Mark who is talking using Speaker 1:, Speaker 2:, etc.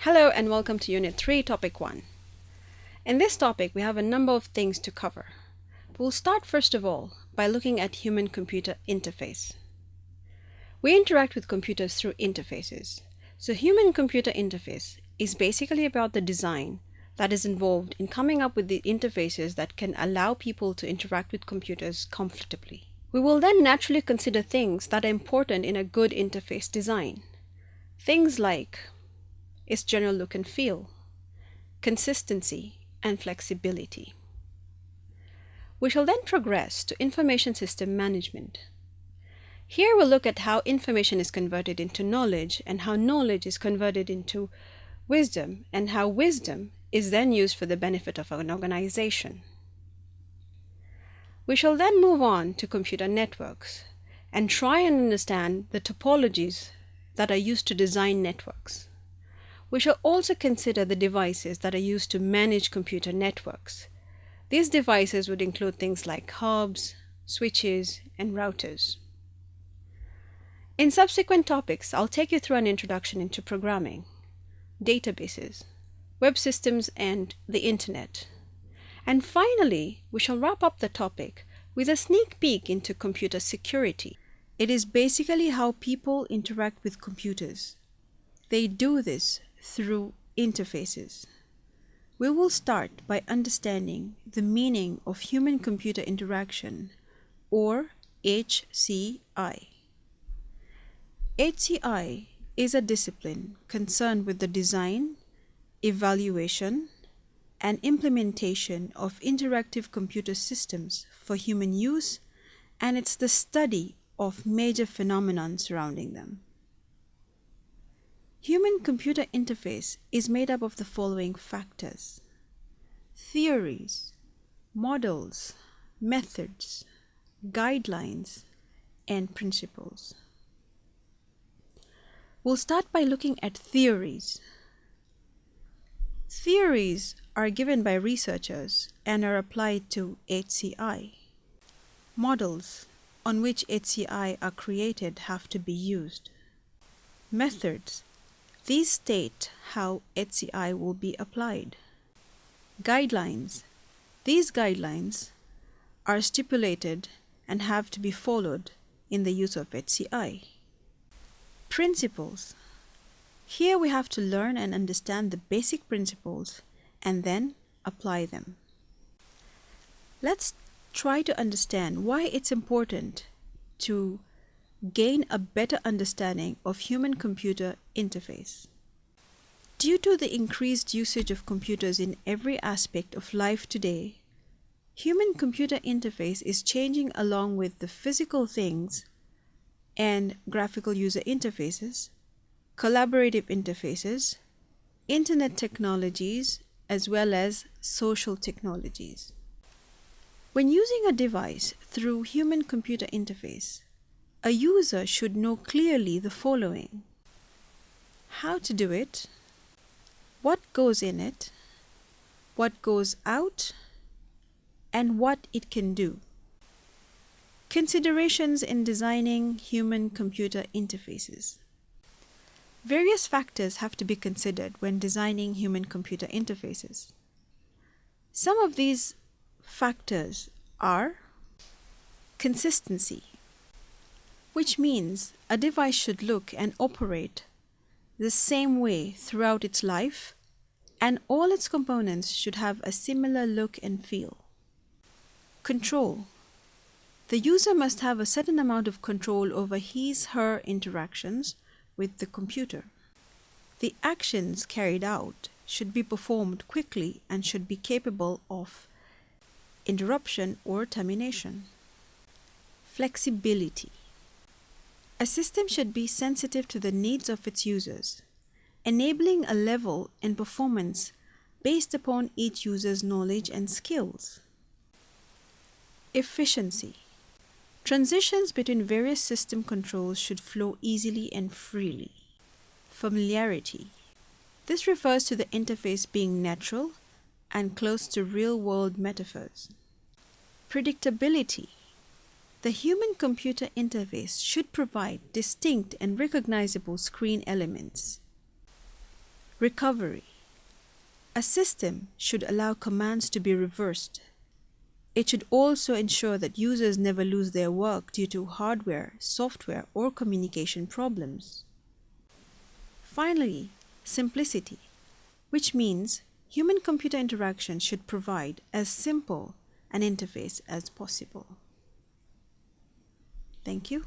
Speaker 1: Hello and welcome to Unit 3, Topic 1. In this topic, we have a number of things to cover. We'll start first of all by looking at human-computer interface. We interact with computers through interfaces. So human-computer interface is basically about the design that is involved in coming up with the interfaces that can allow people to interact with computers comfortably. We will then naturally consider things that are important in a good interface design. Things like its general look and feel, consistency, and flexibility. We shall then progress to information system management. Here we'll look at how information is converted into knowledge and how knowledge is converted into wisdom and how wisdom is then used for the benefit of an organization. We shall then move on to computer networks and try and understand the topologies that are used to design networks. We shall also consider the devices that are used to manage computer networks. These devices would include things like hubs, switches, and routers. In subsequent topics, I'll take you through an introduction into programming, databases, web systems, and the internet. And finally, we shall wrap up the topic with a sneak peek into computer security. It is basically how people interact with computers. They do this through interfaces. We will start by understanding the meaning of human-computer interaction, or HCI. HCI is a discipline concerned with the design, evaluation, and implementation of interactive computer systems for human use, and it's the study of major phenomena surrounding them. Human-computer interface is made up of the following factors: theories, models, methods, guidelines, and principles. We'll start by looking at theories. Theories are given by researchers and are applied to HCI. Models on which HCI are created have to be used. Methods. These state how HCI will be applied. Guidelines. These guidelines are stipulated and have to be followed in the use of HCI. Principles. Here we have to learn and understand the basic principles and then apply them. Let's try to understand why it's important to gain a better understanding of human-computer interface. Due to the increased usage of computers in every aspect of life today, human-computer interface is changing along with the physical things and graphical user interfaces, collaborative interfaces, internet technologies, as well as social technologies. When using a device through human-computer interface, a user should know clearly the following: how to do it, what goes in it, what goes out, and what it can do. Considerations in designing human-computer interfaces. Various factors have to be considered when designing human-computer interfaces. Some of these factors are consistency, which means a device should look and operate the same way throughout its life, and all its components should have a similar look and feel. Control. The user must have a certain amount of control over his/her interactions with the computer. The actions carried out should be performed quickly and should be capable of interruption or termination. Flexibility. A system should be sensitive to the needs of its users, enabling a level in performance based upon each user's knowledge and skills. Efficiency. Transitions between various system controls should flow easily and freely. Familiarity. This refers to the interface being natural and close to real-world metaphors. Predictability. The human-computer interface should provide distinct and recognizable screen elements. Recovery. A system should allow commands to be reversed. It should also ensure that users never lose their work due to hardware, software, or communication problems. Finally, simplicity, which means human-computer interaction should provide as simple an interface as possible. Thank you.